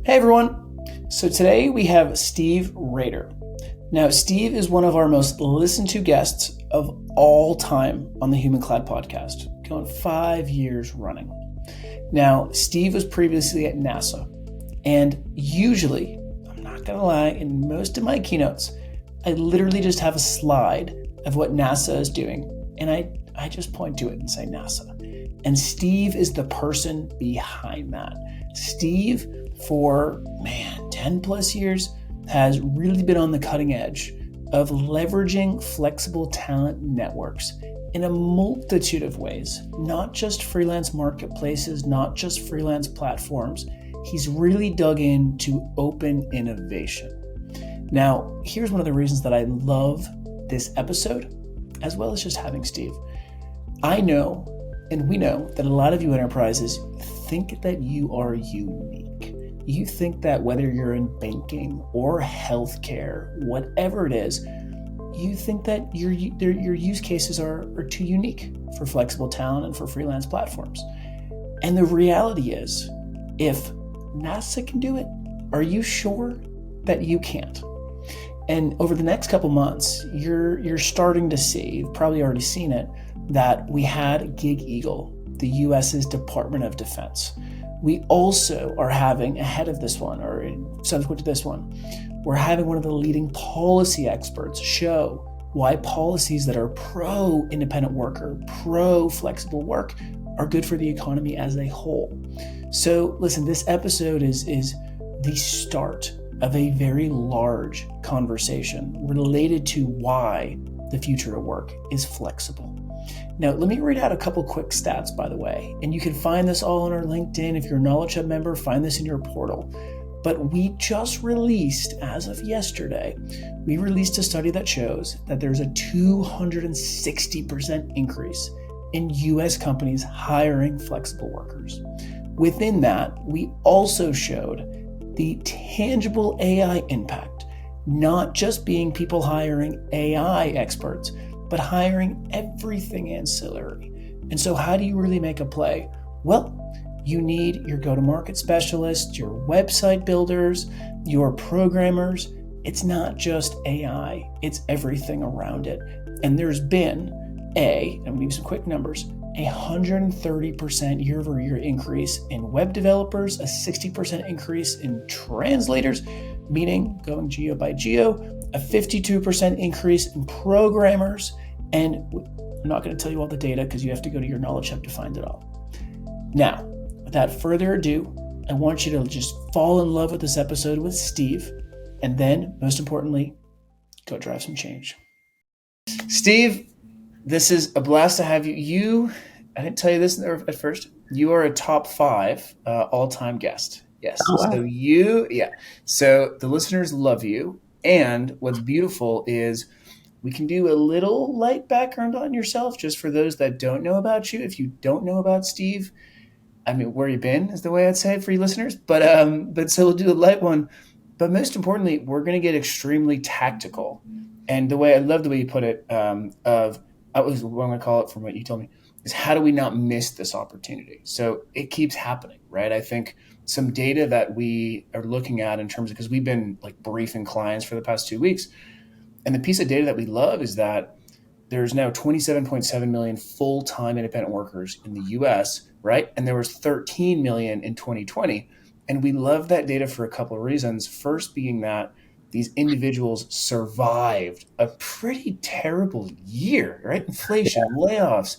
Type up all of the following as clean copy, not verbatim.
Hey everyone! So today we have Steve Rader. Now, Steve is one of our most listened to guests of all time on the Human Cloud podcast, going 5 years running. Now, Steve was previously at NASA, and usually, I'm not gonna lie, in most of my keynotes, I literally just have a slide of what NASA is doing, and I just point to it and say NASA. And Steve is the person behind that. Steve, for 10 plus years, has really been on the cutting edge of leveraging flexible talent networks in a multitude of ways, not just freelance marketplaces, not just freelance platforms. He's really dug into open innovation. Now, here's one of the reasons that I love this episode, as well as just having Steve. I know, and we know, that a lot of you enterprises think that you are unique. You think that whether you're in banking or healthcare, whatever it is, you think that your use cases are too unique for flexible talent and for freelance platforms. And the reality is, if NASA can do it, are you sure that you can't? And over the next couple months, you're starting to see, you've probably already seen it, that we had Gig Eagle, the US's Department of Defense. We also are having, ahead of this one, or subsequent to this one, we're having one of the leading policy experts show why policies that are pro-independent worker, pro-flexible work are good for the economy as a whole. So listen, this episode is the start of a very large conversation related to why the future of work is flexible. Now, let me read out a couple quick stats, by the way, and you can find this all on our LinkedIn. If you're a Knowledge Hub member, find this in your portal. But we just released, as of yesterday, we released a study that shows that there's a 260% increase in US companies hiring flexible workers. Within that, we also showed the tangible AI impact, not just being people hiring AI experts, but hiring everything ancillary. And so how do you really make a play? Well, you need your go-to-market specialists, your website builders, your programmers. It's not just AI, it's everything around it. And there's been I'm gonna give you some quick numbers, 130% year-over-year increase in web developers, a 60% increase in translators, meaning going geo by geo, a 52% increase in programmers, and I'm not going to tell you all the data because you have to go to your Knowledge Hub to find it all. Now, without further ado, I want you to just fall in love with this episode with Steve, and then, most importantly, go drive some change. Steve, this is a blast to have you. I didn't tell you this at first. You are a top 5 all-time guest. Yes. Oh, wow. So the listeners love you. And what's beautiful is we can do a little light background on yourself just for those that don't know about you. If you don't know about Steve, I mean, where you been is the way I'd say it for you listeners. But so we'll do a light one. But most importantly, we're going to get extremely tactical. And I love the way you put it, what I'm going to call it from what you told me, is how do we not miss this opportunity? So it keeps happening, right? I think some data that we are looking at in terms of, because we've been like briefing clients for the past 2 weeks, and the piece of data that we love is that there's now 27.7 million full-time independent workers in the US, right? And there was 13 million in 2020. And we love that data for a couple of reasons. First being that these individuals survived a pretty terrible year, right? Inflation, layoffs.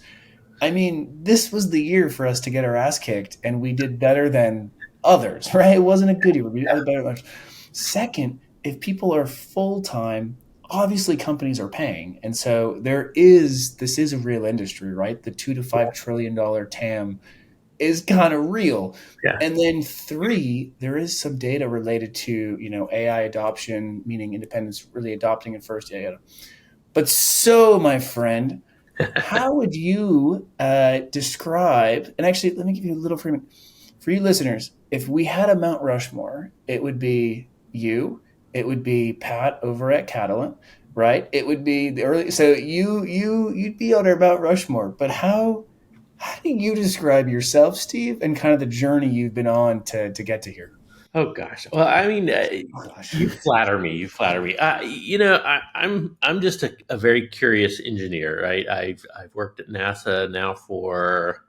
I mean, this was the year for us to get our ass kicked, and we did better than others, right? It wasn't a good year. We did better than others. Second, if people are full-time, obviously companies are paying. And so this is a real industry, right? The $2 to $5 trillion TAM is kind of real. Yeah. And then 3, there is some data related to, AI adoption, meaning independents really adopting it first. But so, my friend, how would you describe, and actually, let me give you a little framing. For you listeners, if we had a Mount Rushmore, it would be you, it would be Pat over at Catalent, right? It would be the early, so you'd be on our Mount Rushmore, but how do you describe yourself, Steve, and kind of the journey you've been on to get to here? Oh gosh. Well, I mean, Oh gosh. you flatter me. You flatter me. I'm just a very curious engineer, right? I've worked at NASA now for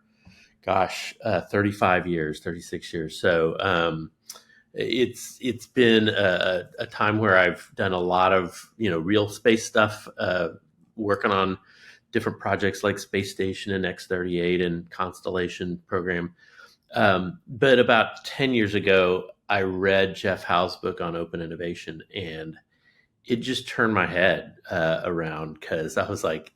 35 years, 36 years. So it's been a time where I've done a lot of real space stuff, working on different projects like space station and X-38 and constellation program. But about 10 years ago, I read Jeff Howe's book on open innovation, and it just turned my head around because I was like,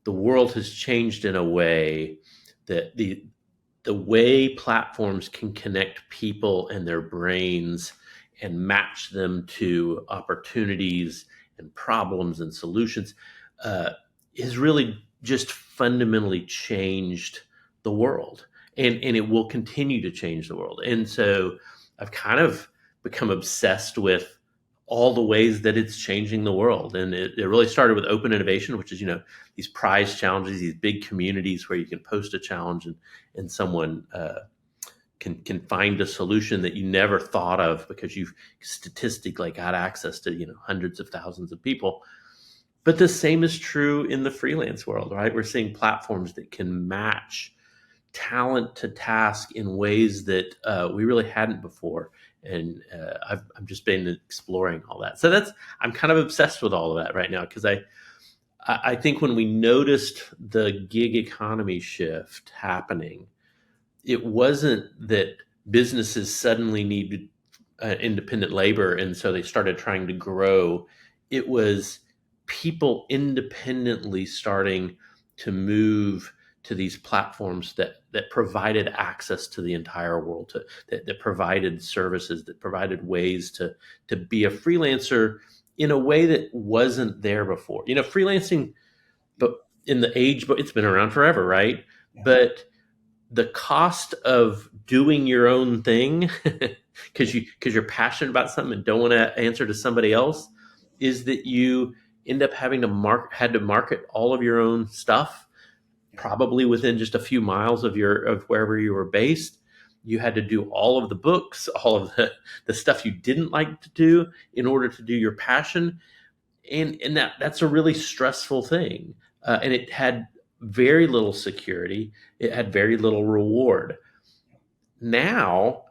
the world has changed in a way that the way platforms can connect people and their brains and match them to opportunities and problems and solutions uh, has really just fundamentally changed the world, and it will continue to change the world. And so I've kind of become obsessed with all the ways that it's changing the world. And it really started with open innovation, which is these prize challenges, these big communities where you can post a challenge, and someone can find a solution that you never thought of because you've statistically got access to hundreds of thousands of people. But the same is true in the freelance world, right? We're seeing platforms that can match talent to task in ways that we really hadn't before. And I'm just been exploring all that. So I'm kind of obsessed with all of that right now because I think when we noticed the gig economy shift happening, it wasn't that businesses suddenly needed independent labor and so they started trying to grow. It was people independently starting to move to these platforms that provided access to the entire world, that provided services, that provided ways to be a freelancer in a way that wasn't there before. Freelancing, but in the age, but it's been around forever, right? Yeah. But the cost of doing your own thing because you're passionate about something and don't want to answer to somebody else is that you end up having to market all of your own stuff, probably within just a few miles of wherever you were based. You had to do all of the books, all of the stuff you didn't like to do in order to do your passion. And that's a really stressful thing. And it had very little security. It had very little reward. Now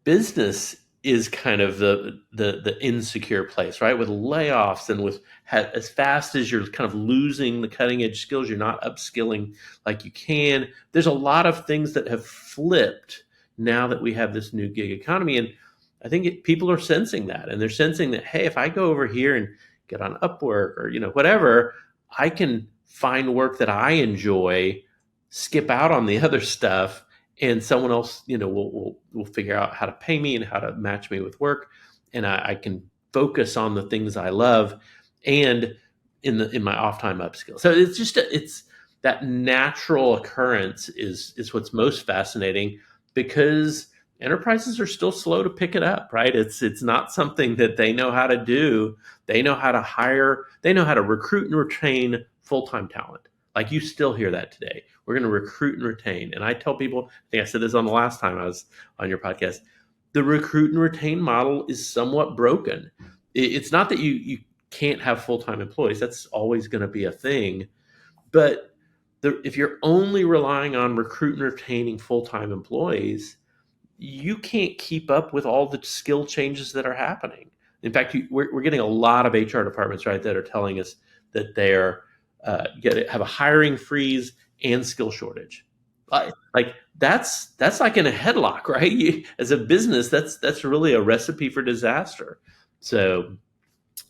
business is kind of the insecure place, right? With layoffs and with as fast as you're kind of losing the cutting edge skills, you're not upskilling like you can. There's a lot of things that have flipped now that we have this new gig economy, and I think people are sensing that, and they're sensing that, hey, if I go over here and get on Upwork or whatever, I can find work that I enjoy, skip out on the other stuff, and someone else will figure out how to pay me and how to match me with work, and I can focus on the things I love and in my off time upskill. So it's that natural occurrence is what's most fascinating, because enterprises are still slow to pick it up, right? It's not something that they know how to do. They know how to hire, they know how to recruit and retain full-time talent. Like, you still hear that today. We're going to recruit and retain. And I tell people, I think I said this on the last time I was on your podcast, the recruit and retain model is somewhat broken. It's not that you can't have full-time employees. That's always going to be a thing. But if you're only relying on recruit and retaining full-time employees, you can't keep up with all the skill changes that are happening. In fact, we're getting a lot of HR departments, right, that are telling us that they're have a hiring freeze and skill shortage. Like that's like in a headlock, right? As a business, that's really a recipe for disaster. So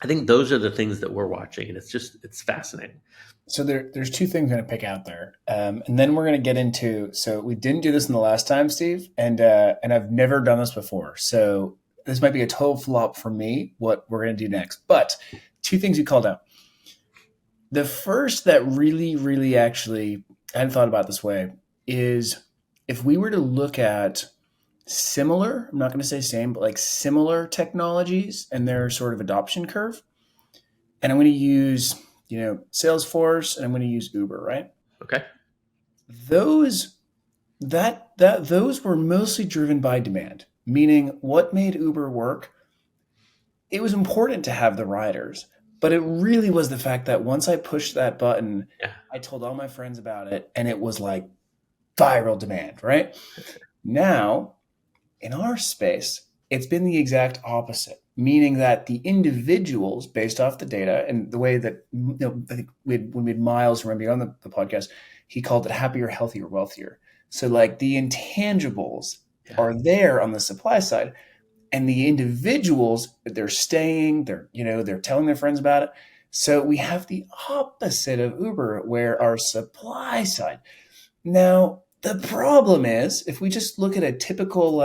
I think those are the things that we're watching, and it's fascinating. So there's two things I'm going to pick out there, and then we're going to get into. So we didn't do this in the last time, Steve, and I've never done this before. So this might be a total flop for me. What we're going to do next, but two things you called out. The first that really, really actually I hadn't thought about this way is if we were to look at similar, I'm not going to say same, but like similar technologies and their sort of adoption curve. And I'm going to use, Salesforce, and I'm going to use Uber, right? Okay. Those those were mostly driven by demand. Meaning, what made Uber work? It was important to have the riders, but it really was the fact that once I pushed that button, Yeah. I told all my friends about it, and it was like viral demand, right? Now, in our space, it's been the exact opposite, meaning that the individuals, based off the data and the way that, I think when we had Miles, remember on the podcast, he called it happier, healthier, wealthier. So, like, the intangibles Yeah. are there on the supply side, and the individuals, they're staying, they're telling their friends about it. So we have the opposite of Uber, where our supply side. Now, the problem is, if we just look at a typical,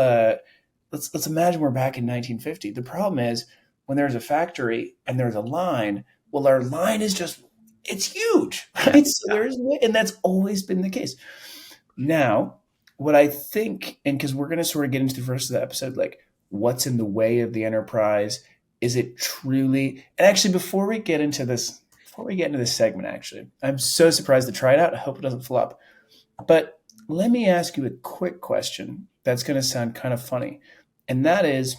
let's imagine we're back in 1950. The problem is when there's a factory and there's a line. Well, our line is just it's huge, Yeah. right? So and that's always been the case. Now, what I think, and because we're going to sort of get into the rest of the episode, like what's in the way of the enterprise? Is it truly? And actually, before we get into this segment, actually, I'm so surprised to try it out. I hope it doesn't flop. But let me ask you a quick question that's going to sound kind of funny. And that is,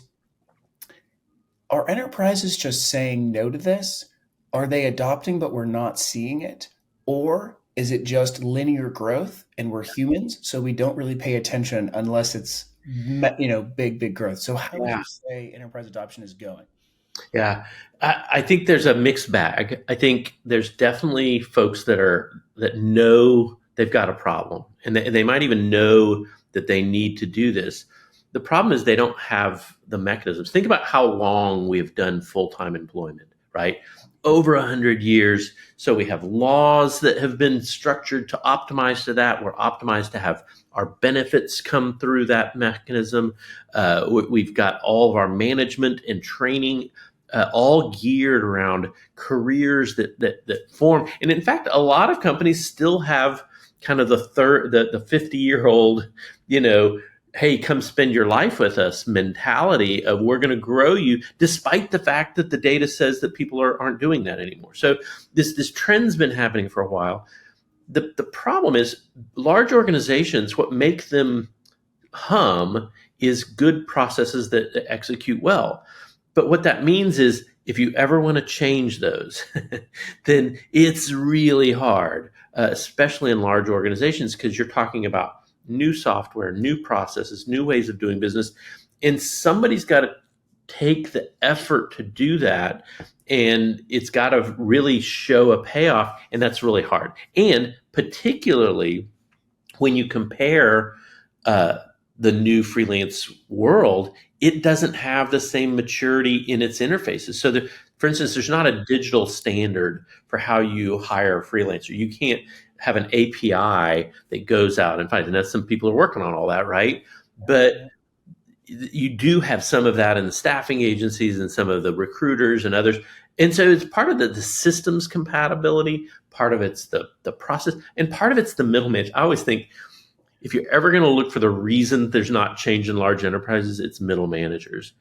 are enterprises just saying no to this? Are they adopting, but we're not seeing it? Or is it just linear growth and we're humans, so we don't really pay attention unless it's, big growth? So how would Yeah. you say enterprise adoption is going? Yeah. I think there's a mixed bag. I think there's definitely folks that know they've got a problem, and they might even know that they need to do this. The problem is they don't have the mechanisms. Think about how long we've done full-time employment, right? Over 100 years. So we have laws that have been structured to optimize to that. We're optimized to have our benefits come through that mechanism. We've got all of our management and training all geared around careers that form. And in fact, a lot of companies still have kind of the 50-year-old, hey, come spend your life with us mentality of we're going to grow you, despite the fact that the data says that people aren't doing that anymore. So this trend's been happening for a while. The problem is large organizations, what make them hum is good processes that execute well. But what that means is if you ever want to change those, then it's really hard, especially in large organizations, because you're talking about new software, new processes, new ways of doing business. And somebody's got to take the effort to do that. And it's got to really show a payoff. And that's really hard. And particularly when you compare the new freelance world, it doesn't have the same maturity in its interfaces. So, for instance, there's not a digital standard for how you hire a freelancer. You can't have an API that goes out and finds, and that's some people are working on all that, right? But you do have some of that in the staffing agencies and some of the recruiters and others. And so it's part of the systems compatibility, part of it's the process, and part of it's the middleman. I always think if you're ever going to look for the reason there's not change in large enterprises, it's middle managers.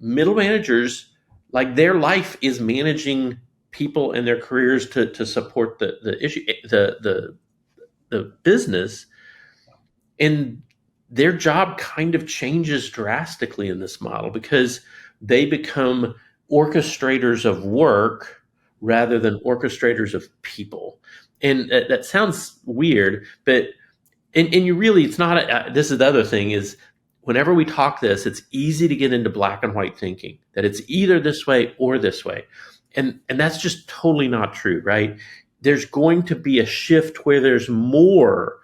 Middle managers, like their life is managing people and their careers to support the issue, the business, and their job kind of changes drastically in this model because they become orchestrators of work rather than orchestrators of people. And that sounds weird, but and you really, it's not, this is the other thing is whenever we talk this, it's easy to get into black and white thinking that it's either this way or this way. And that's just totally not true, right? There's going to be a shift where there's more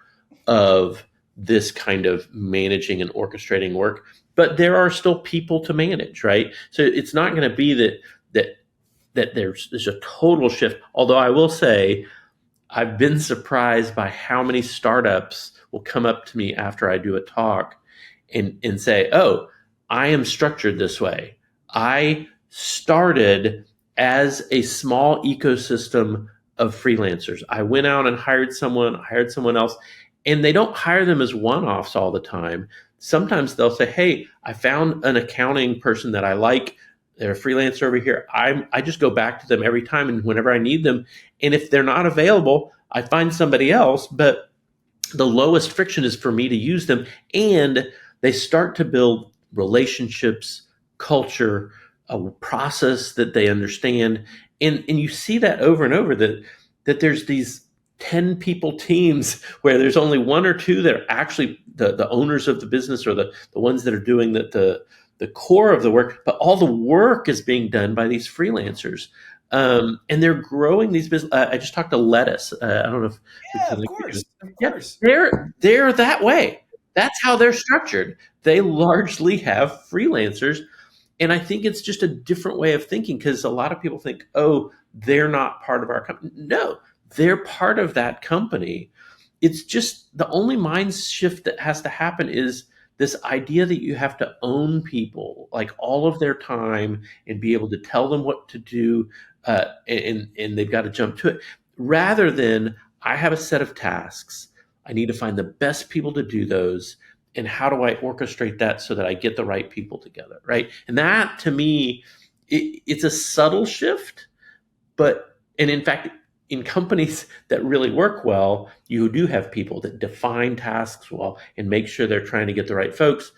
of this kind of managing and orchestrating work, but there are still people to manage, right? So it's not going to be that there's a total shift. Although I will say, I've been surprised by how many startups will come up to me after I do a talk and say, oh, I am structured this way. I started as a small ecosystem of freelancers. I went out and hired someone else, and they don't hire them as one-offs all the time. Sometimes they'll say, hey, I found an accounting person that I like. They're a freelancer over here. I just go back to them every time and whenever I need them. And if they're not available, I find somebody else. But the lowest friction is for me to use them. And they start to build relationships, culture, a process that they understand. And you see that over and over, that there's these 10 people teams where there's only one or two that are actually the owners of the business, or the ones that are doing the core of the work, but all the work is being done by these freelancers. And they're growing these business. I just talked to Lettuce. I don't know if Yeah, of course, of yeah, course. they're that way. That's how they're structured. They largely have freelancers, and I think it's just a different way of thinking, because a lot of people think, oh, they're not part of our company. No, they're part of that company. It's just the only mind shift that has to happen is this idea that you have to own people, like all of their time, and be able to tell them what to do, and they've got to jump to it, rather than I have a set of tasks. I need to find the best people to do those, and how do I orchestrate that so that I get the right people together, right? And that, to me, it's a subtle shift, and in fact, in companies that really work well, you do have people that define tasks well and make sure they're trying to get the right folks.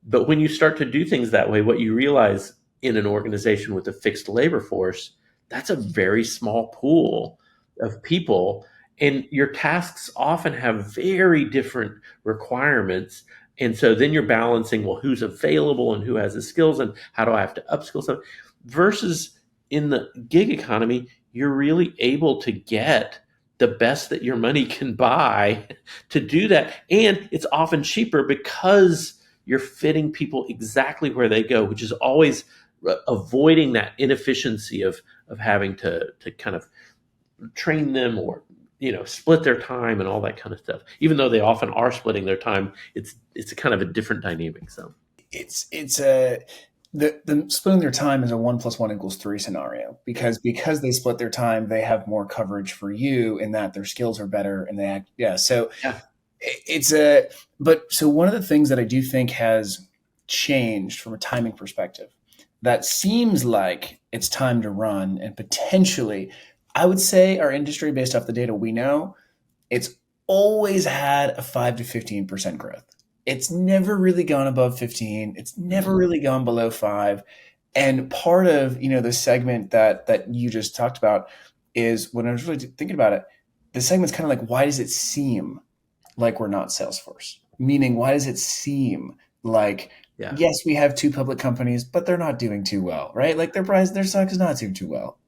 But when you start to do things that way, what you realize in an organization with a fixed labor force, that's a very small pool of people. And your tasks often have very different requirements. And so then you're balancing, well, who's available and who has the skills, and how do I have to upskill some, versus in the gig economy, you're really able to get the best that your money can buy to do that. And it's often cheaper because you're fitting people exactly where they go, which is always avoiding that inefficiency of having to kind of train them, or split their time and all that kind of stuff. Even though they often are splitting their time, it's a kind of a different dynamic. So It's a the splitting their time is a 1+1 = 3 scenario, because they split their time, they have more coverage for you in that their skills are better and they act. Yeah. So yeah, it's so one of the things that I do think has changed from a timing perspective, that seems like it's time to run, and potentially, I would say our industry, based off the data we know, it's always had a 5 to 15% growth. It's never really gone above 15. It's never really gone below 5. And part of, the segment that you just talked about is, when I was really thinking about it, the segment's kind of like, why does it seem like we're not Salesforce? Meaning, why does it seem like, yeah, yes, we have two public companies, but they're not doing too well, right? Like their stock is not doing too well.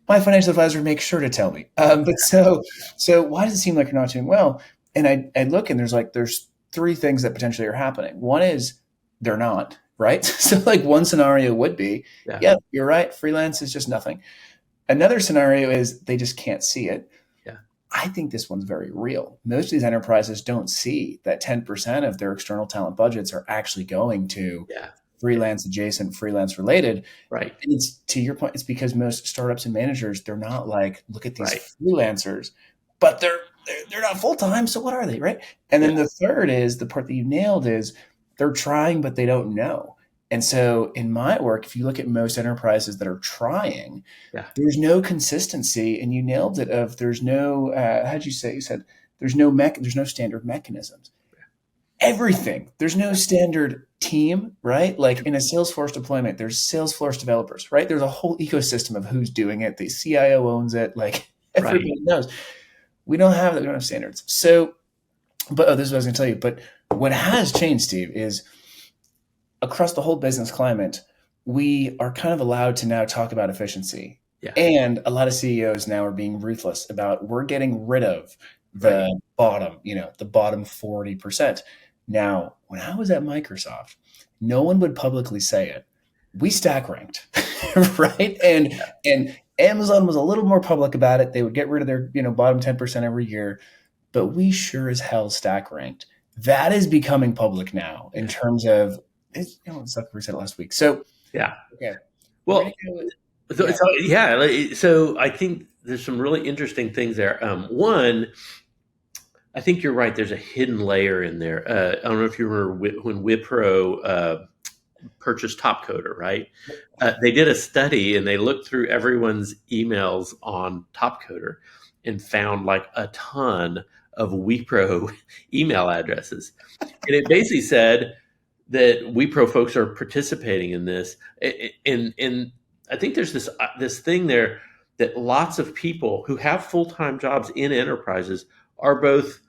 My financial advisor makes sure to tell me. But so why does it seem like you're not doing well? And I look, and there's three things that potentially are happening. One is they're not, right? So like one scenario would be, yeah, you're right, freelance is just nothing. Another scenario is they just can't see it. yeah, I think this one's very real. Most of these enterprises don't see that 10% of their external talent budgets are actually going to yeah, freelance adjacent, freelance related. right, And it's, to your point, it's because most startups and managers, they're not like, look at these right, freelancers, but they're not full time. So what are they, right? And yeah, then the third is the part that you nailed, is they're trying, but they don't know. And so in my work, if you look at most enterprises that are trying, yeah, there's no consistency, and you nailed it. Of there's no, how'd you say? You said there's no standard mechanisms. Everything. There's no standard team, right? Like in a Salesforce deployment, there's Salesforce developers, right? There's a whole ecosystem of who's doing it. The CIO owns it. Like right, everybody knows. We don't have that. We don't have standards. So, but this is what I was going to tell you. But what has changed, Steve, is across the whole business climate, we are kind of allowed to now talk about efficiency. yeah, And a lot of CEOs now are being ruthless about, we're getting rid of right, the the bottom 40%. Now, when I was at Microsoft, no one would publicly say it. We stack ranked, right? And Amazon was a little more public about it. They would get rid of their, bottom 10% every year, but we sure as hell stack ranked. That is becoming public now in yeah, terms of, it's like we said last week. So, yeah. okay, we're Well, going to go with, so, yeah, so yeah, so I think there's some really interesting things there. One, I think you're right. There's a hidden layer in there. I don't know if you remember when Wipro purchased Topcoder, right? They did a study and they looked through everyone's emails on Topcoder and found like a ton of Wipro email addresses. And it basically said, that WePro folks are participating in this, and I think there's this thing there that lots of people who have full time jobs in enterprises are both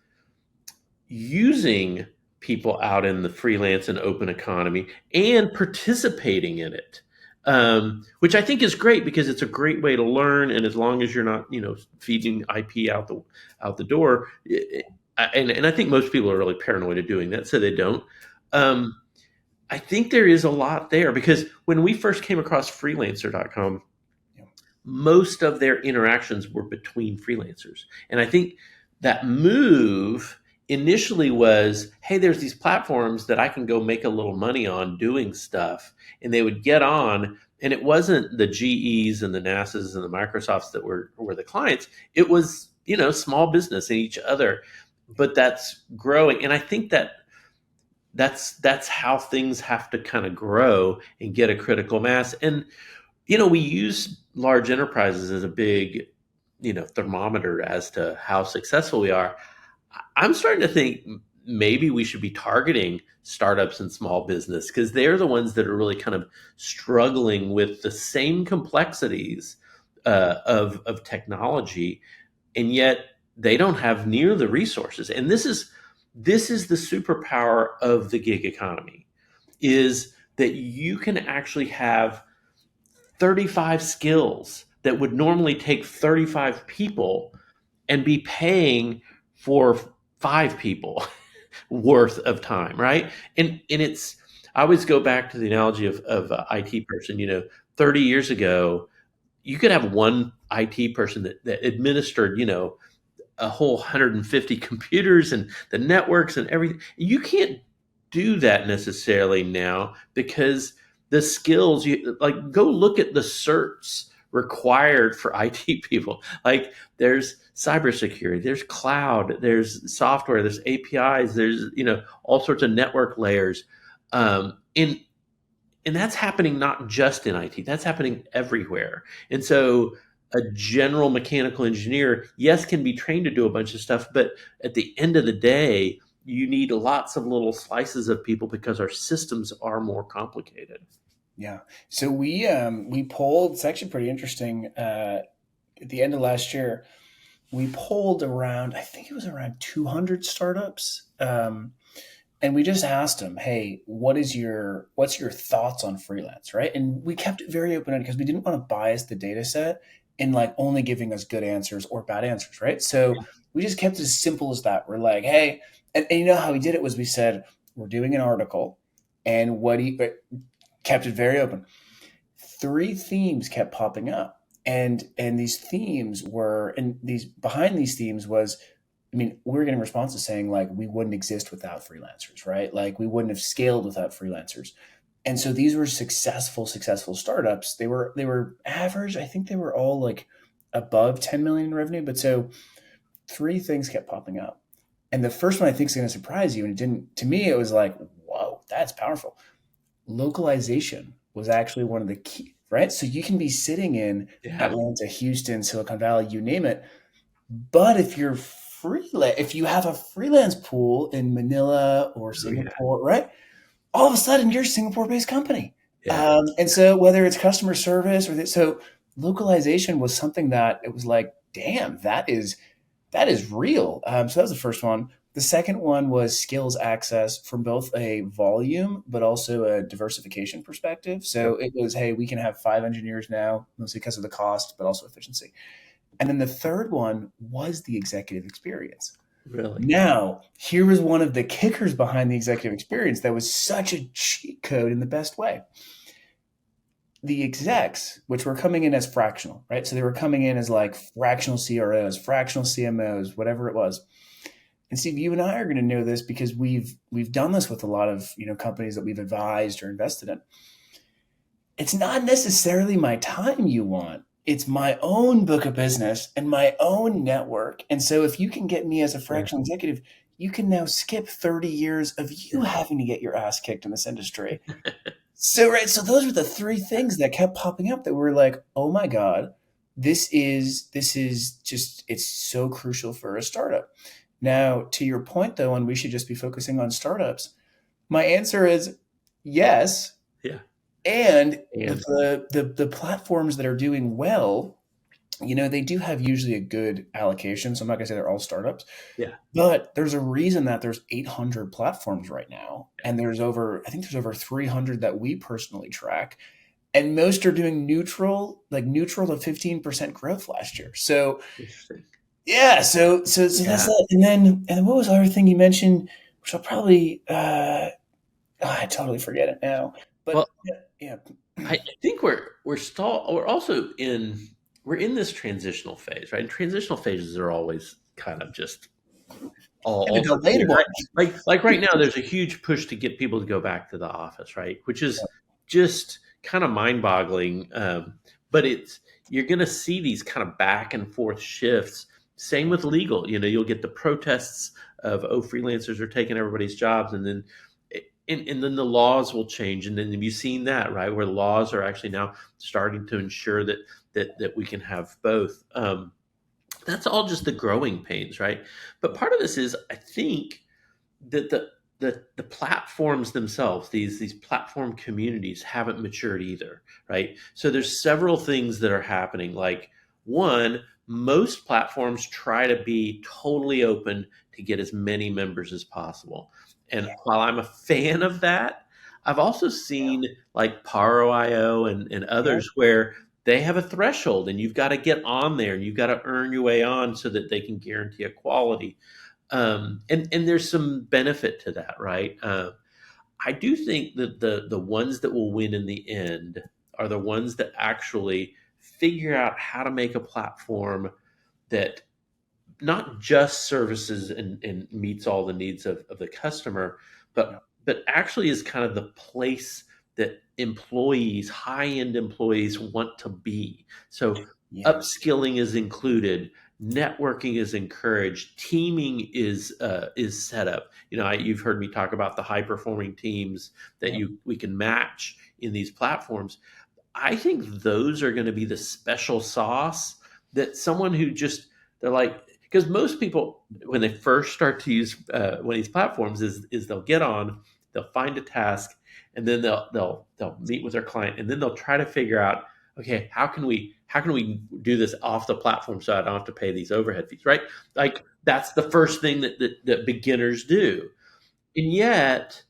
using people out in the freelance and open economy and participating in it, which I think is great because it's a great way to learn. And as long as you're not, feeding IP out the door, and I think most people are really paranoid of doing that, so they don't. Um, I think there is a lot there because when we first came across freelancer.com, most of their interactions were between freelancers. And I think that move initially was, hey, there's these platforms that I can go make a little money on doing stuff. And they would get on, and it wasn't the GEs and the NASAs and the Microsofts that were the clients. It was, small business and each other. But that's growing. And I think that's how things have to kind of grow and get a critical mass. And we use large enterprises as a big, thermometer as to how successful we are. I'm starting to think maybe we should be targeting startups and small business because they're the ones that are really kind of struggling with the same complexities of technology, and yet they don't have near the resources. And this is the superpower of the gig economy, is that you can actually have 35 skills that would normally take 35 people and be paying for 5 people worth of time, right? And it's, I always go back to the analogy of an IT person. 30 years ago, you could have one IT person that administered, a whole 150 computers and the networks and everything. You can't do that necessarily now because the skills, you like, go look at the certs required for IT people. Like, there's cybersecurity, there's cloud, there's software, there's APIs, there's all sorts of network layers, and that's happening not just in IT. That's happening everywhere. And so a general mechanical engineer, yes, can be trained to do a bunch of stuff, but at the end of the day, you need lots of little slices of people because our systems are more complicated. Yeah. So we polled. It's actually pretty interesting. At the end of last year, we polled around. I think it was around 200 startups, and we just asked them, "Hey, what's your thoughts on freelance?" Right? And we kept it very open ended because we didn't want to bias the data set in like only giving us good answers or bad answers. Right? So we just kept it as simple as that. We're like, "Hey," and you know how we did it was we said we're doing an article, and kept it very open. 3 themes kept popping up, and these themes were, and these behind these themes was, I mean, we were getting responses saying like we wouldn't exist without freelancers, right? Like we wouldn't have scaled without freelancers. And so these were successful startups. They were average. I think they were all like above 10 million in revenue. But so 3 things kept popping up. And the first one I think is going to surprise you. And it didn't, to me, it was like, whoa, that's powerful. Localization was actually one of the key, right? So you can be sitting in Yeah. Atlanta, Houston, Silicon Valley, you name it. But if you have a freelance pool in Manila or Oh, yeah. Singapore, right? All of a sudden you're a Singapore-based company. Yeah. And so whether it's customer service so localization was something that it was like, damn, that is real. So that was the first one. The second one was skills access from both a volume but also a diversification perspective. So it was, hey, we can have 5 engineers now, mostly because of the cost, but also efficiency. And then the third one was the executive experience. Really. Now, here was one of the kickers behind the executive experience that was such a cheat code in the best way. The execs, which were coming in as fractional, right? So they were coming in as like fractional CROs, fractional CMOs, whatever it was. And Steve, you and I are going to know this because we've done this with a lot of companies that we've advised or invested in. It's not necessarily my time you want. It's my own book of business and my own network. And so if you can get me as a Yeah. fractional executive, you can now skip 30 years of you having to get your ass kicked in this industry. So, right. So those were the 3 things that kept popping up that were like, oh my God, this is just, it's so crucial for a startup. Now, to your point though, and we should just be focusing on startups. My answer is yes, Yeah. and And the platforms that are doing well, they do have usually a good allocation. So I'm not gonna say they're all startups, yeah. but there's a reason that there's 800 platforms right now, and I think there's over 300 that we personally track, and most are doing neutral to 15% growth last year. So Interesting. yeah, so that's Yeah. that. And then what was the other thing you mentioned, which I'll probably I totally forget it now. Well, But yeah, I think we're also we're in this transitional phase, right? And transitional phases are always kind of just and a all delayed weird, one. right? Like right now, there's a huge push to get people to go back to the office, right? Which is just kind of mind-boggling. But you're going to see these kind of back and forth shifts. Same with legal. You'll get the protests of freelancers are taking everybody's jobs, and then and then the laws will change. And then have you seen that, right? Where laws are actually now starting to ensure that we can have both. That's all just the growing pains, right? But part of this is, I think, that the platforms themselves, these platform communities, haven't matured either, right? So there's several things that are happening. Like, one, most platforms try to be totally open to get as many members as possible. And while I'm a fan of that, I've also seen like Paro.io and Yeah, others where they have a threshold and you've got to get on there and you've got to earn your way on so that they can guarantee a quality. And there's some benefit to that, right? I do think that the ones that will win in the end are the ones that actually figure out how to make a platform that not just services and meets all the needs of the customer, yeah, but actually is kind of the place that employees, high end employees, want to be. So yeah, upskilling is included, networking is encouraged, teaming is set up. You've heard me talk about the high performing teams that yeah, we can match in these platforms. I think those are going to be the special sauce that someone who just they're like, because most people when they first start to use one of these platforms is they'll get on, they'll find a task, and then they'll meet with their client, and then they'll try to figure out, okay, how can we do this off the platform so I don't have to pay these overhead fees, right? Like that's the first thing that beginners do, and yet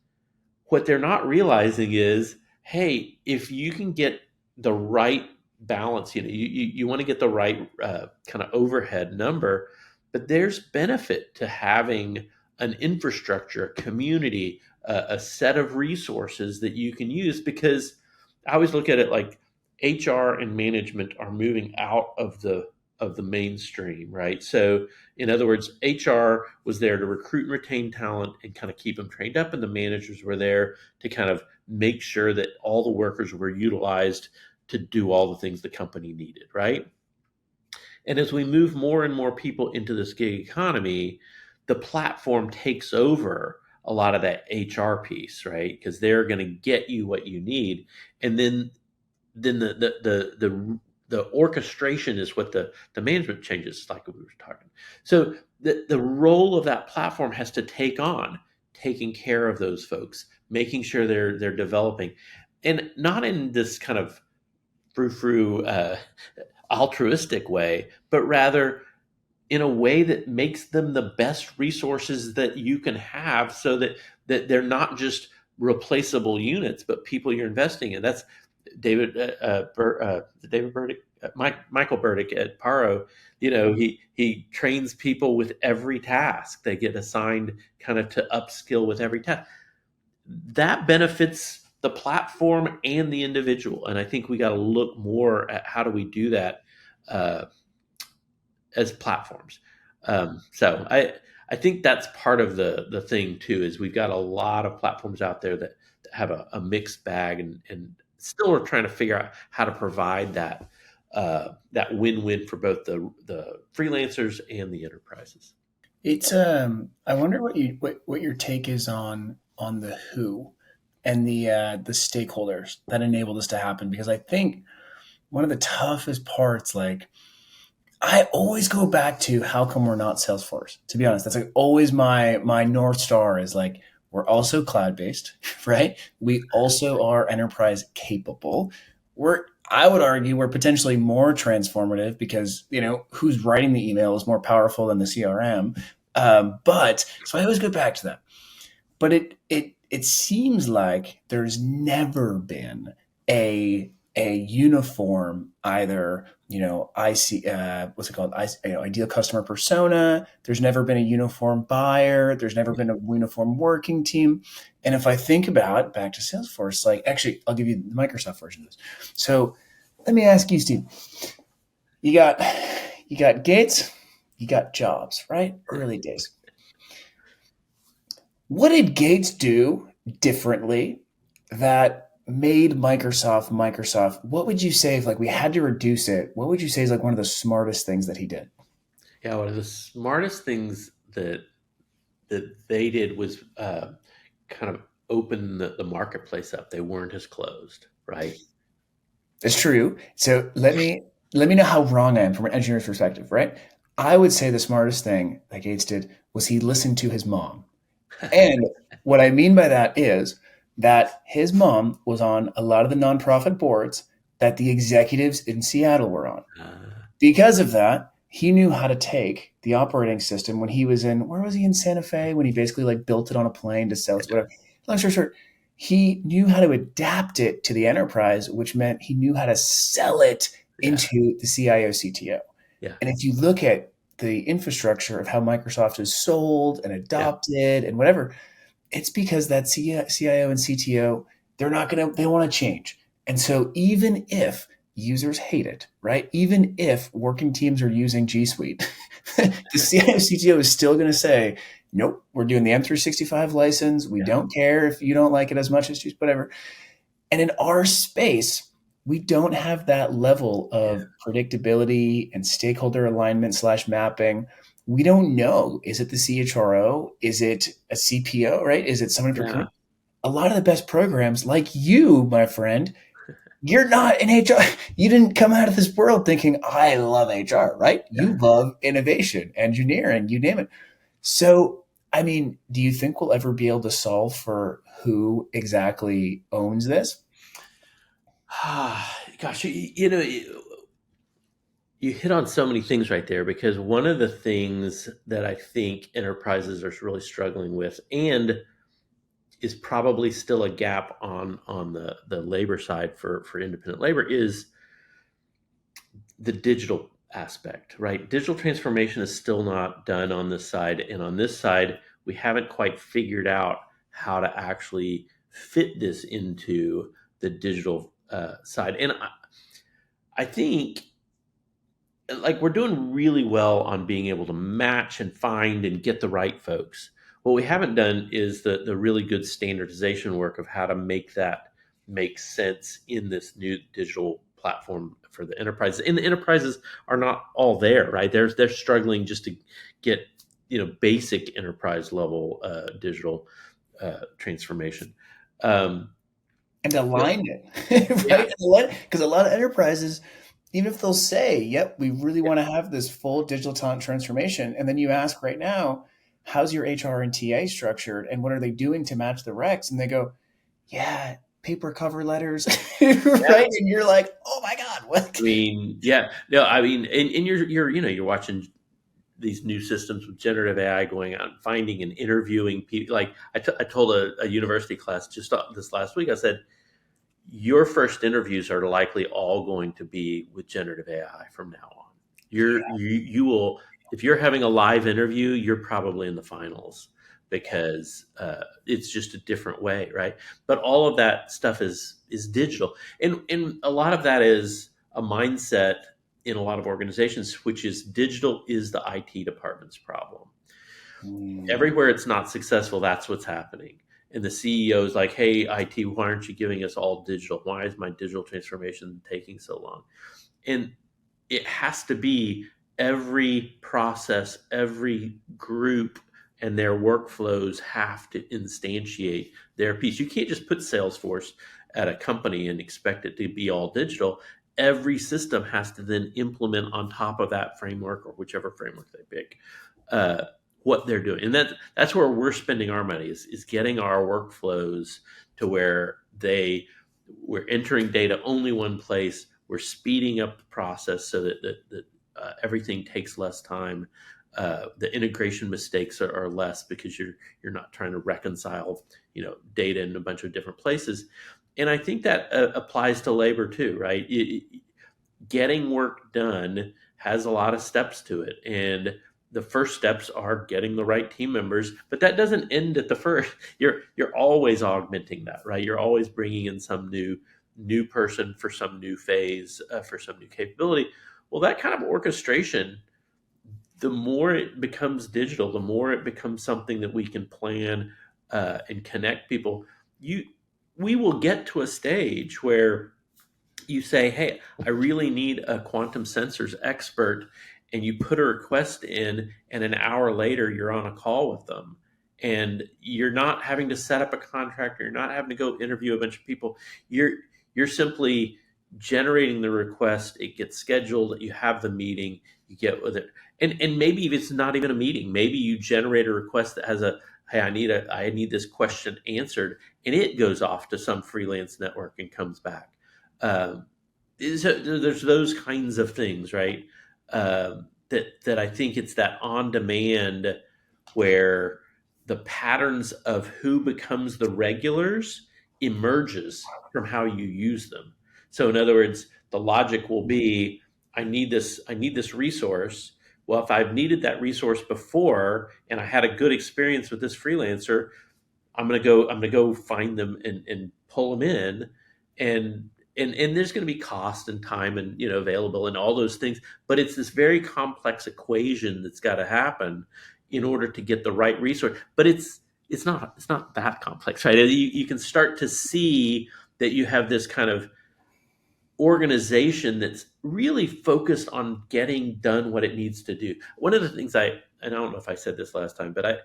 what they're not realizing is, hey, if you can get the right balance, you want to get the right kind of overhead number, but there's benefit to having an infrastructure, a community, a set of resources that you can use, because I always look at it like HR and management are moving out of the mainstream, right? So in other words, HR was there to recruit and retain talent and kind of keep them trained up, and the managers were there to kind of make sure that all the workers were utilized to do all the things the company needed, right? And as we move more and more people into this gig economy, the platform takes over a lot of that HR piece, right? Because they're going to get you what you need, and then the orchestration is what the management changes, like we were talking. So the role of that platform has to take on taking care of those folks, making sure they're developing, and not in this kind of frou-frou altruistic way, but rather in a way that makes them the best resources that you can have, so that they're not just replaceable units, but people you're investing in. That's David David Burdick, Michael Burdick at Paro. He trains people with every task. They get assigned kind of to upskill with every task. That benefits the platform and the individual. And I think we got to look more at how do we do that uh, as platforms. So I think that's part of the thing too. Is we've got a lot of platforms out there that have a mixed bag, and still are trying to figure out how to provide that win-win for both the freelancers and the enterprises. it's I wonder what your take is on the who and the stakeholders that enable this to happen, because I think one of the toughest parts, like, I always go back to how come we're not Salesforce. To be honest, that's like always my north star is like, We're also cloud-based, right? We also are enterprise capable. I would argue we're potentially more transformative because, who's writing the email is more powerful than the CRM. But so I always go back to that. But it seems like there's never been a uniform either, I see what's it called, ideal customer persona. There's never been a uniform buyer. There's never been a uniform working team. And if I think about back to Salesforce, like actually I'll give you the Microsoft version of this. So let me ask you, Steve, you got Gates, you got Jobs, right? Early days. What did Gates do differently that made Microsoft Microsoft? What would you say if like we had to reduce it? What would you say is like one of the smartest things that he did? Yeah, one of the smartest things that they did was kind of open the marketplace up. They weren't as closed, right? It's true. So let me know how wrong I am from an engineer's perspective, right? I would say the smartest thing that Gates did was he listened to his mom. And what I mean by that is that his mom was on a lot of the nonprofit boards that the executives in Seattle were on. Uh, Because of that, he knew how to take the operating system when he was in, where was he in Santa Fe? When he basically like built it on a plane to sell it, whatever. Long story short, he knew how to adapt it to the enterprise, which meant he knew how to sell it yeah, into the CIO, CTO. yeah, And if you look at the infrastructure of how Microsoft is sold and yeah, adopted and whatever, it's because that CIO and CTO, they want to change. And so even if users hate it, right? Even if working teams are using G Suite, the CIO CTO is still going to say, nope, we're doing the M365 license. We yeah, don't care if you don't like it as much as just whatever. And in our space, we don't have that level yeah, of predictability and stakeholder alignment slash mapping. We don't know. Is it the CHRO? Is it a CPO, right? Is it someone in yeah, procurement? A lot of the best programs, like you, my friend, you're not in HR. You didn't come out of this world thinking, I love HR, right? yeah. You love innovation, engineering, you name it. So, I mean, do you think we'll ever be able to solve for who exactly owns this? Gosh, you hit on so many things right there because one of the things that I think enterprises are really struggling with and is probably still a gap on the labor side for independent labor is the digital aspect, right? Digital transformation is still not done on this side. And on this side, we haven't quite figured out how to actually fit this into the digital side. And I think like we're doing really well on being able to match and find and get the right folks. What we haven't done is the really good standardization work of how to make that make sense in this new digital platform for the enterprises. And the enterprises are not all there, right? They're struggling just to get basic enterprise level digital transformation. Um, And yeah, align it, yeah, right? Because a lot of enterprises, even if they'll say, yep, we really want to have this full digital talent transformation, and then you ask right now, how's your HR and TA structured, and what are they doing to match the recs? And they go, yeah, paper cover letters, yeah. right? And you're like, oh my God, what? I mean, yeah, no, I mean, and you're watching these new systems with generative AI going out and finding and interviewing people. Like I told a university class just this last week, I said, your first interviews are likely all going to be with generative AI from now on. You will, if you're having a live interview, you're probably in the finals because it's just a different way, right? But all of that stuff is digital, and a lot of that is a mindset in a lot of organizations, which is digital is the IT department's problem. Hmm. Everywhere it's not successful, that's what's happening. And the CEO is like, hey, IT, why aren't you giving us all digital? Why is my digital transformation taking so long? And it has to be every process, every group, and their workflows have to instantiate their piece. You can't just put Salesforce at a company and expect it to be all digital. Every system has to then implement on top of that framework or whichever framework they pick. Uh, what they're doing. And that's where we're spending our money is getting our workflows to where we're entering data only one place. We're speeding up the process so that everything takes less time. The integration mistakes are less because you're not trying to reconcile data in a bunch of different places. And I think that applies to labor too, right? Getting work done has a lot of steps to it, and the first steps are getting the right team members, but that doesn't end at the first. You're always augmenting that, right? You're always bringing in some new person for some new phase, for some new capability. Well, that kind of orchestration, the more it becomes digital, the more it becomes something that we can plan and connect people. We will get to a stage where you say, "Hey, I really need a quantum sensors expert," and you put a request in, and an hour later you're on a call with them, and you're not having to set up a contract, you're not having to go interview a bunch of people. You're simply generating the request, it gets scheduled, you have the meeting, you get with it. And maybe if it's not even a meeting, maybe you generate a request that has a, "Hey, I need this question answered," and it goes off to some freelance network and comes back. um, there's those kinds of things, right? That I think it's that on demand where the patterns of who becomes the regulars emerges from how you use them. So in other words, the logic will be, I need this resource. Well, if I've needed that resource before and I had a good experience with this freelancer, I'm gonna go find them and pull them in, and and there's going to be cost and time and available and all those things, but it's this very complex equation that's got to happen in order to get the right resource. But it's not that complex, right? You can start to see that you have this kind of organization that's really focused on getting done what it needs to do. One of the things I don't know if I said this last time, but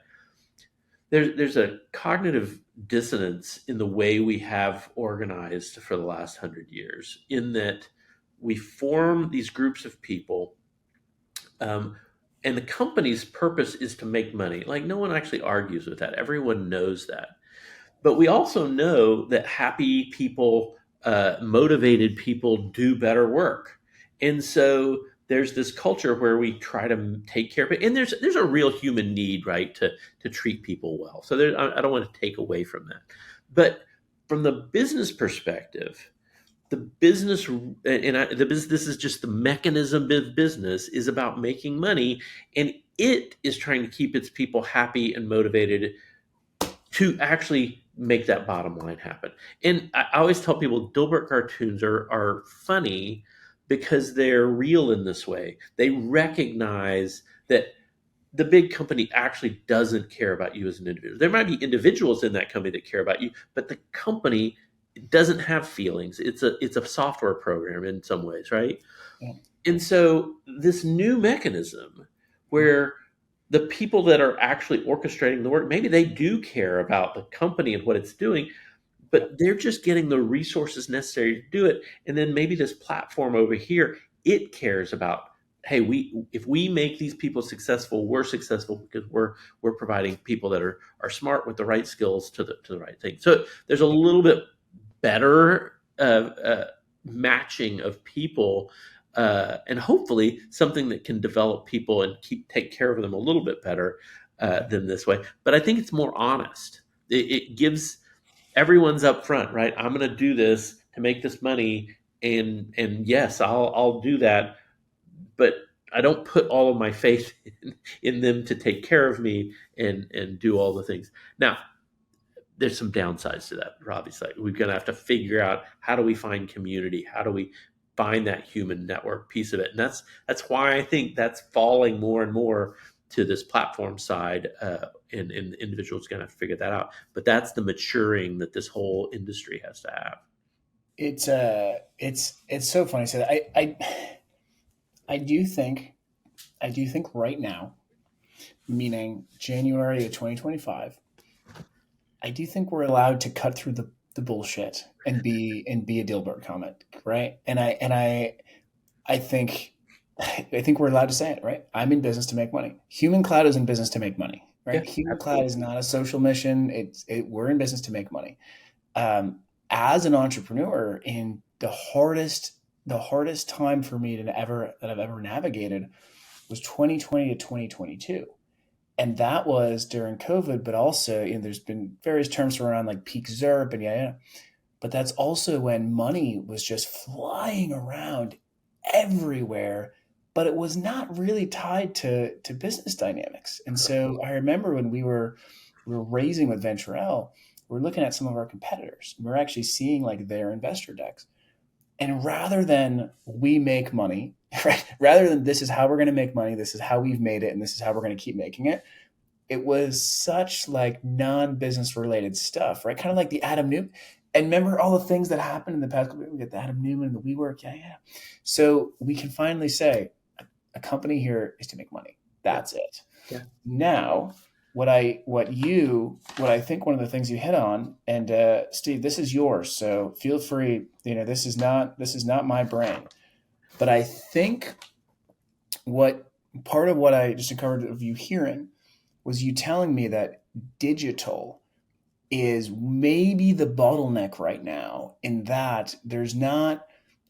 there's a cognitive dissonance in the way we have organized for the last 100 years, in that we form these groups of people, um, and the company's purpose is to make money. Like, no one actually argues with that, everyone knows that. But we also know that happy people, motivated people do better work. And so there's this culture where we try to take care of it. And there's a real human need, right, to treat people well. So I don't want to take away from that. But from the business perspective, the business this is just the mechanism of business is about making money, and it is trying to keep its people happy and motivated to actually make that bottom line happen. And I always tell people Dilbert cartoons are funny because they're real in this way. They recognize that the big company actually doesn't care about you as an individual. There might be individuals in that company that care about you, but the company doesn't have feelings. It's a software program in some ways, right? Yeah. And so this new mechanism where the people that are actually orchestrating the work, maybe they do care about the company and what it's doing, but they're just getting the resources necessary to do it. And then maybe this platform over here, it cares about, hey, if we make these people successful, we're successful because we're providing people that are smart with the right skills to the right thing. So there's a little bit better matching of people, and hopefully something that can develop people and take care of them a little bit better than this way. But I think it's more honest. It gives everyone's up front, right? I'm going to do this to make this money, and yes, I'll do that, but I don't put all of my faith in them to take care of me and do all the things. Now, there's some downsides to that, obviously. We're going to have to figure out, how do we find community? How do we find that human network piece of it? And that's why I think that's falling more and more to this platform side, and the individual's going to have to figure that out. But that's the maturing that this whole industry has to have. It's so funny. So I do think right now, meaning January of 2025, I do think we're allowed to cut through the bullshit and be a Dilbert comic, right? And I think I think we're allowed to say it, right? I'm in business to make money. Human Cloud is in business to make money, Yeah, right? Human Cloud absolutely. is not a social mission. We're in business to make money. As an entrepreneur, in the hardest time for me that I've ever navigated was 2020 to 2022. And that was during COVID, but also, there's been various terms around like peak ZERP and yeah. But that's also when money was just flying around everywhere, but it was not really tied to business dynamics. And so I remember when we were raising with Venturel, we are looking at some of our competitors. And we're actually seeing like their investor decks. And rather than we make money, right? Rather than this is how we're going to make money, this is how we've made it, and this is how we're going to keep making it, it was such like non-business related stuff, right? Kind of like the Adam Newman. And remember all the things that happened in the past. We get the Adam Newman and the WeWork, yeah, yeah. So we can finally say a company here is to make money. Yeah, That's it. yeah. Now, what I think one of the things you hit on, and Steve, this is yours, so feel free. This is not my brain, but I think what part of what I just uncovered of you hearing was you telling me that digital is maybe the bottleneck right now, in that there's not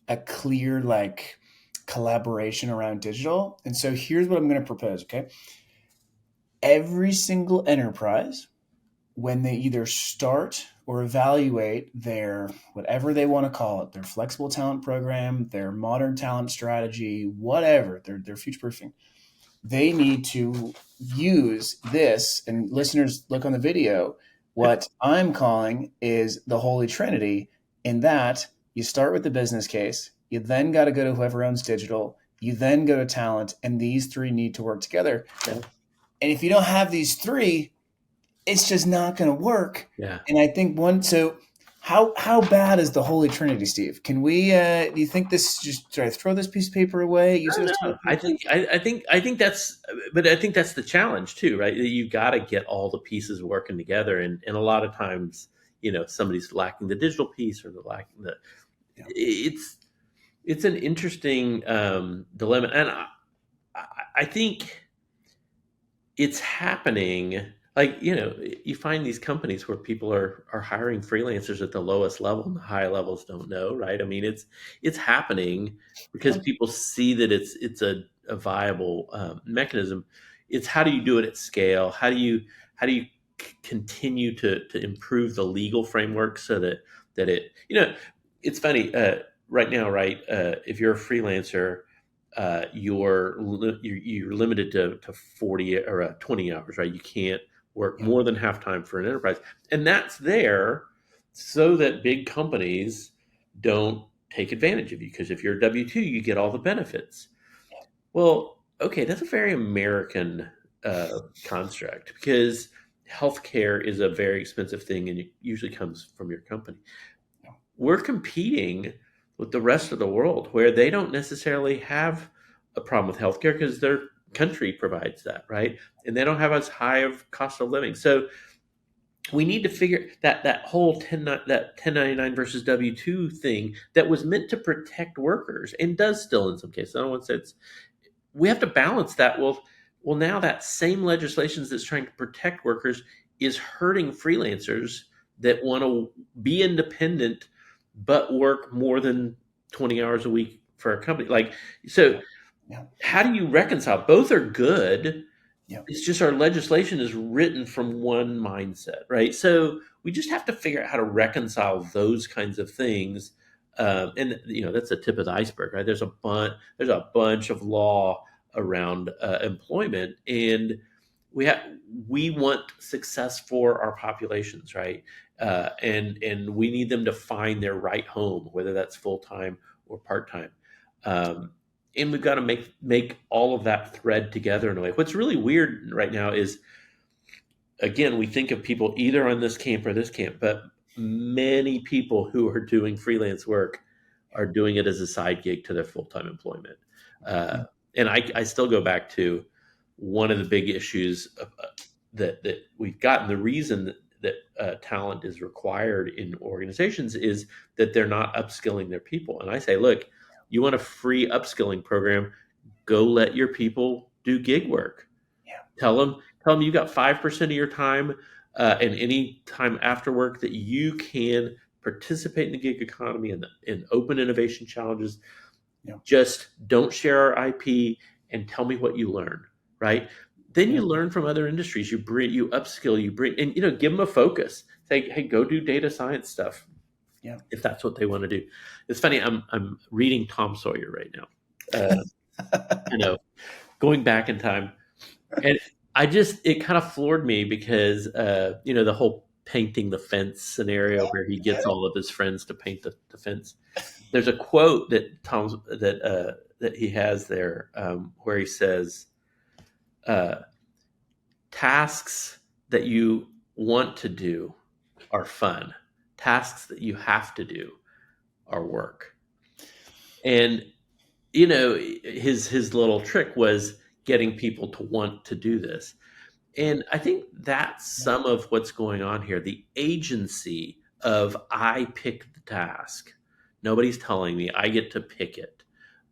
a clear like collaboration around digital. And so here's what I'm going to propose, okay? Every single enterprise, when they either start or evaluate their whatever they want to call it, their flexible talent program, their modern talent strategy, whatever, their future proofing, they need to use this. And listeners, look on the video. What I'm calling is the Holy Trinity, in that you start with the business case, you then got to go to whoever owns digital, you then go to talent, and these three need to work together. Yeah. And if you don't have these three, it's just not going to work. Yeah. And I think so how bad is the Holy Trinity, Steve? Can we do you think this, just should I throw this piece of paper away? You see No, what's no. I think that's, but I think that's the challenge too, right? You got to get all the pieces working together, and a lot of times, somebody's lacking the digital piece or the lacking the. Yeah. It's an interesting dilemma, and I think it's happening. Like, you find these companies where people are hiring freelancers at the lowest level, and the high levels don't know, right? I mean, it's happening because Yeah. people see that it's a viable mechanism. It's how do you do it at scale? How do you continue to improve the legal framework so that it's funny, right now, right? If you're a freelancer, you're limited to 40 or 20 hours, right? You can't work Yeah. more than half time for an enterprise, and that's there so that big companies don't take advantage of you, because if you're a W-2, you get all the benefits. Well, okay, that's a very American construct, because healthcare is a very expensive thing, and it usually comes from your company. Yeah. We're competing with the rest of the world, where they don't necessarily have a problem with healthcare because their country provides that, right? And they don't have as high of cost of living. So we need to figure that whole 1099 versus W-2 thing that was meant to protect workers, and does still in some cases. I don't want to say it's, we have to balance that. Well, now that same legislation that's trying to protect workers is hurting freelancers that want to be independent but work more than 20 hours a week for a company. Like, so Yeah. Yeah. how do you reconcile? Both are good. Yeah. It's just our legislation is written from one mindset, right? So we just have to figure out how to reconcile those kinds of things. And that's the tip of the iceberg, right? There's a bunch of law around employment, and we want success for our populations, right? And we need them to find their right home, whether that's full time or part time. Um, and we've got to make all of that thread together in a way. What's really weird right now is, again, we think of people either on this camp or this camp, but many people who are doing freelance work are doing it as a side gig to their full-time employment. Uh, Yeah. and I still go back to one of the big issues that we've gotten. The reason that talent is required in organizations is that they're not upskilling their people. And I say, look, you want a free upskilling program, go let your people do gig work. Yeah. Tell them you got 5% of your time and any time after work that you can participate in the gig economy and in open innovation challenges. Yeah. Just don't share our IP and tell me what you learn, right? Then Yeah. you learn from other industries. You upskill, you bring, and give them a focus. Say, hey, go do data science stuff Yeah. if that's what they want to do. It's funny. I'm reading Tom Sawyer right now. Going back in time, and it kind of floored me because the whole painting the fence scenario where he gets all of his friends to paint the fence. There's a quote that he has there where he says, uh, "Tasks that you want to do are fun. Tasks that you have to do are work." And his little trick was getting people to want to do this. And I think that's some of what's going on here. The agency of I pick the task. Nobody's telling me. I get to pick it.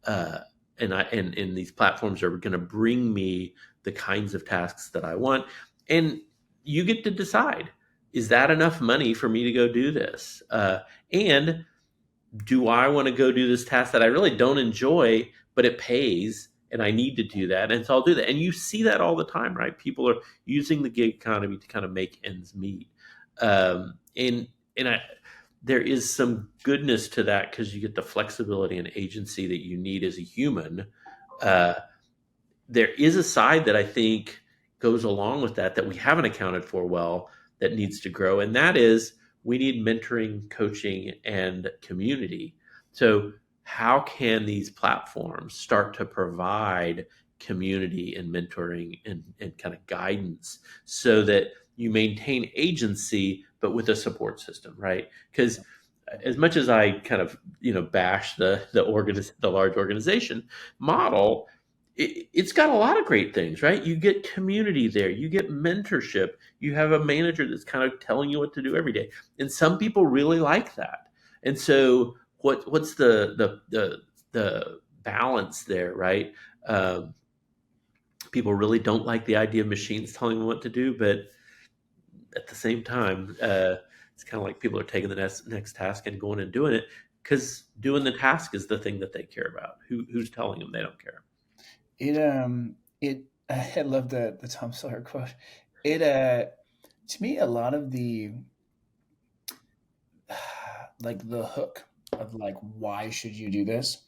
Uh, and these platforms are going to bring me the kinds of tasks that I want. And you get to decide, is that enough money for me to go do this? And do I want to go do this task that I really don't enjoy, but it pays and I need to do that? And so I'll do that. And you see that all the time, right? People are using the gig economy to kind of make ends meet. And there is some goodness to that because you get the flexibility and agency that you need as a human. Uh, there is a side that I think goes along with that we haven't accounted for well that needs to grow, and that is we need mentoring, coaching, and community. So how can these platforms start to provide community and mentoring and kind of guidance so that you maintain agency but with a support system, right? Because as much as I kind of bash the large organization model, it's got a lot of great things, right? You get community there, you get mentorship, you have a manager that's kind of telling you what to do every day, and some people really like that. And so, what's the balance there, right? Um, People really don't like the idea of machines telling them what to do, but at the same time, it's kind of like people are taking the next task and going and doing it because doing the task is the thing that they care about. Who's telling them they don't care? It I love the Tom Sawyer quote. It To me, a lot of the like the hook of like why should you do this?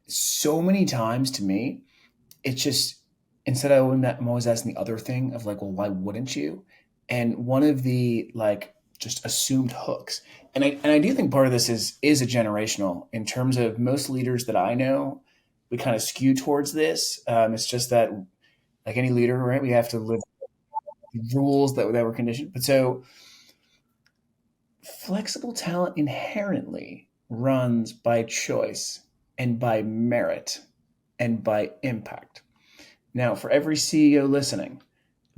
So many times to me, it's just instead of I'm always asking the other thing of like, well, why wouldn't you? And one of the like just assumed hooks, and I do think part of this is a generational in terms of most leaders that I know, we kind of skew towards this. It's just that like any leader, right? We have to live rules that were conditioned. But so flexible talent inherently runs by choice and by merit and by impact. Now, for every CEO listening,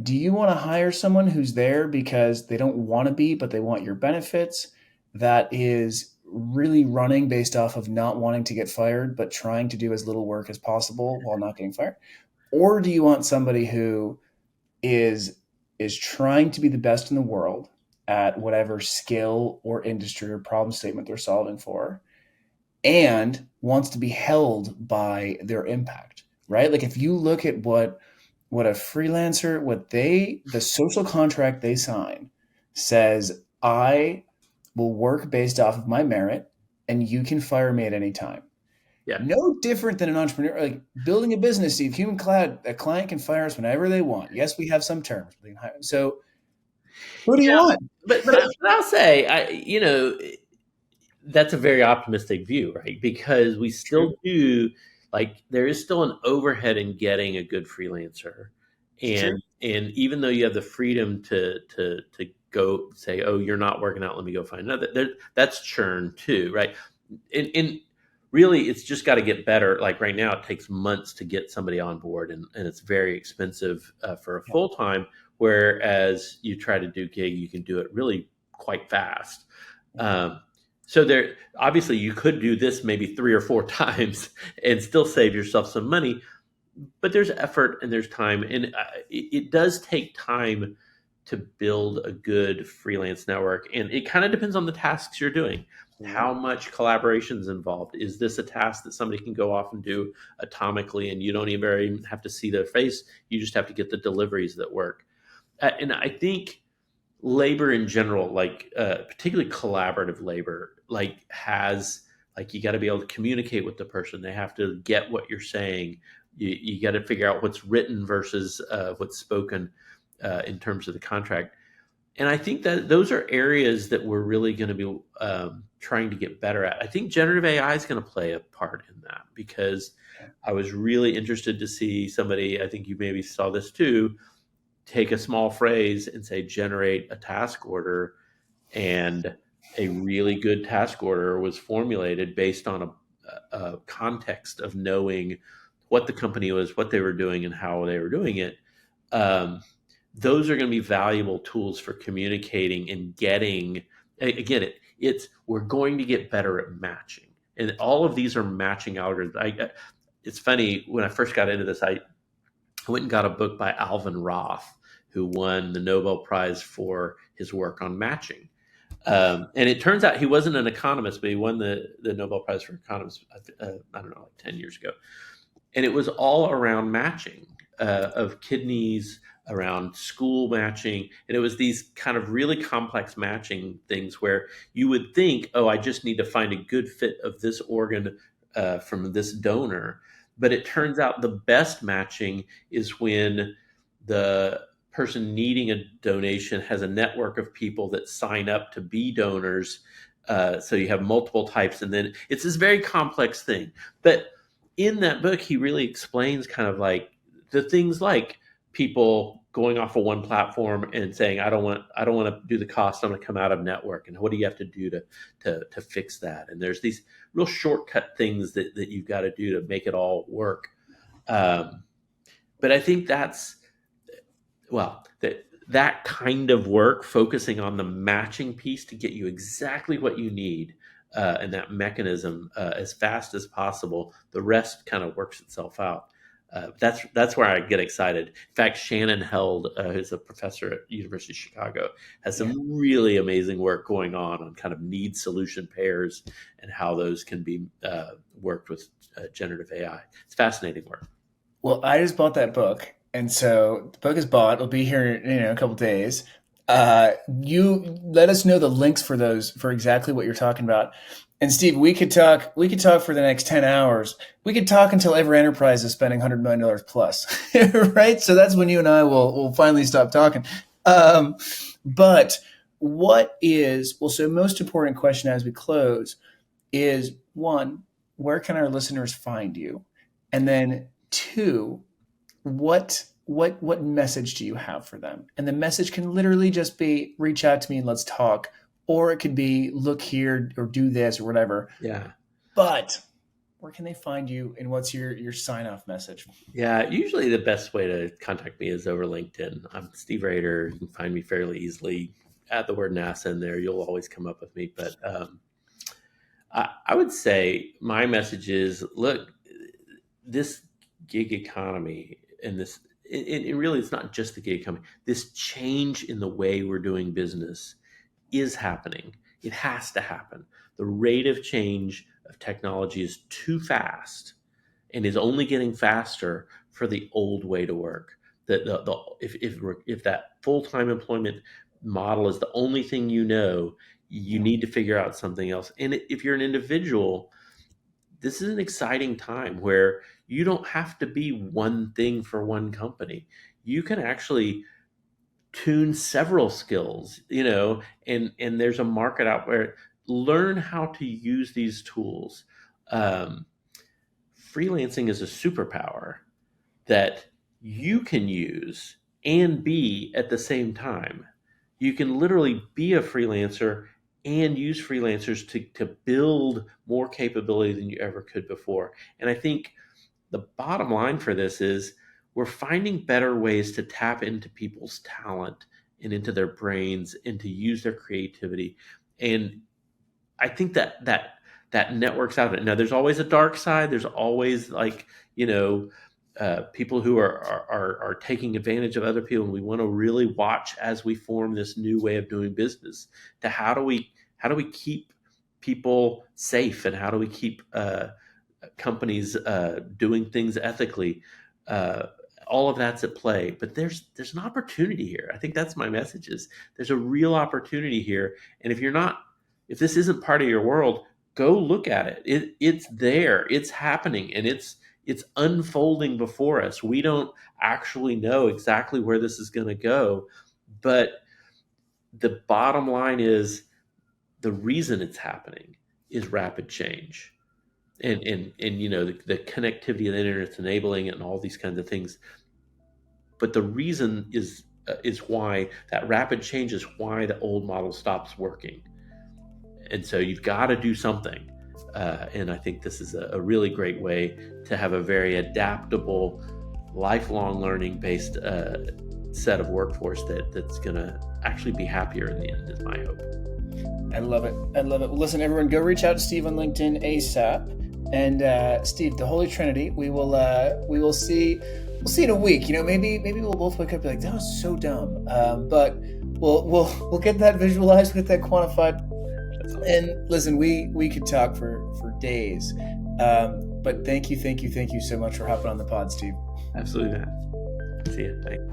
do you want to hire someone who's there because they don't want to be, but they want your benefits? That is really running based off of not wanting to get fired, but trying to do as little work as possible while not getting fired? Or do you want somebody who is is trying to be the best in the world at whatever skill or industry or problem statement they're solving for and wants to be held by their impact, right? Like if you look at what a freelancer, the social contract they sign says, I will work based off of my merit and you can fire me at any time. Yeah. No different than an entrepreneur, like building a business, Steve. Human Cloud, a client can fire us whenever they want. Yes, we have some terms. So who do you Yeah, want? but I'll say that's a very optimistic view, right? Because we True. still do there is still an overhead in getting a good freelancer, It's true. and even though you have the freedom to go say, oh, you're not working out, let me go find another. That's churn too, right? And really, it's just got to get better. Like right now, it takes months to get somebody on board, and it's very expensive for a Yeah. full time. Whereas you try to do gig, you can do it really quite fast. Yeah. So there, obviously, you could do this maybe 3 or 4 times and still save yourself some money. but there's effort and there's time, and it does take time to build a good freelance network, and it kind of depends on the tasks you're doing. How much collaboration is involved? Is this a task that somebody can go off and do atomically, and you don't even have to see their face? You just have to get the deliveries that work. And I think labor in general, like particularly collaborative labor, like has like you got to be able to communicate with the person. They have to get what you're saying. You got to figure out what's written versus what's spoken in terms of the contract. And I think that those are areas that we're really going to be trying to get better at. I think generative AI is going to play a part in that, because I was really interested to see somebody, I think you maybe saw this too, take a small phrase and say, generate a task order. And a really good task order was formulated based on a context of knowing what the company was, what they were doing, and how they were doing it. Those are going to be valuable tools for communicating and getting, again, we're going to get better at matching. And all of these are matching algorithms. It's funny, when I first got into this, I went and got a book by Alvin Roth, who won the Nobel Prize for his work on matching. And it turns out he wasn't an economist, but he won the Nobel Prize for economists, I don't know, like 10 years ago. And it was all around matching of kidneys, around school matching. And it was these kind of really complex matching things where you would think, oh, I just need to find a good fit of this organ from this donor. But it turns out the best matching is when the person needing a donation has a network of people that sign up to be donors. So you have multiple types, and then it's this very complex thing. But in that book, he really explains kind of like the things like people going off of one platform and saying, I don't want to do the cost, I'm going to come out of network. And what do you have to do to fix that? And there's these real shortcut things that you've got to do to make it all work. But I think that kind of work, focusing on the matching piece to get you exactly what you need, and that mechanism as fast as possible. The rest kind of works itself out. That's where I get excited. In fact, Shannon Held, who's a professor at University of Chicago, has some really amazing work going on kind of need solution pairs and how those can be worked with generative AI. It's fascinating work. Well, I just bought that book, and so the book is bought. It'll be here, in a couple days. You let us know the links for those, for exactly what you're talking about. And Steve, we could talk for the next 10 hours. We could talk until every enterprise is spending $100 million plus, right? So that's when you and I will finally stop talking. But so most important question as we close is, one, where can our listeners find you? And then two, what message do you have for them? And the message can literally just be, reach out to me and let's talk. Or it could be, look here or do this or whatever. Yeah. But where can they find you, and what's your sign-off message? Yeah, usually the best way to contact me is over LinkedIn. I'm Steve Rader. You can find me fairly easily. Add the word NASA in there. You'll always come up with me. But I would say my message is, look, this gig economy and this, it really, it's not just the gig economy. This change in the way we're doing business is happening. It has to happen. The rate of change of technology is too fast and is only getting faster for the old way to work. If that full-time employment model is the only thing you need to figure out something else. And if you're an individual, this is an exciting time where you don't have to be one thing for one company. You can actually tune several skills, and there's a market out there. Learn how to use these tools. Freelancing is a superpower that you can use and be at the same time. You can literally be a freelancer and use freelancers to build more capability than you ever could before. And I think the bottom line for this is, we're finding better ways to tap into people's talent and into their brains and to use their creativity. And I think that networks out of it. Now, there's always a dark side. There's always people who are taking advantage of other people, and we want to really watch as we form this new way of doing business. To how do we keep people safe, and how do we keep companies doing things ethically? All of that's at play, but there's an opportunity here. I think that's my message: is there's a real opportunity here, and if this isn't part of your world, go look at it. It's there, it's happening, and it's unfolding before us. We don't actually know exactly where this is going to go, but the bottom line is the reason it's happening is rapid change. And the connectivity of the internet's enabling it and all these kinds of things. But the reason is why that rapid change is why the old model stops working. And so you've got to do something. And I think this is a really great way to have a very adaptable, lifelong learning based set of workforce that's going to actually be happier in the end, is my hope. I love it. Well, listen, everyone, go reach out to Steve on LinkedIn ASAP. And Steve, the Holy Trinity, we will see. We'll see in a week. Maybe we'll both wake up and be like, that was so dumb. But we'll get that visualized, get that quantified. And listen, we could talk for days. But thank you so much for hopping on the pod, Steve. Absolutely, man. See you. Thanks.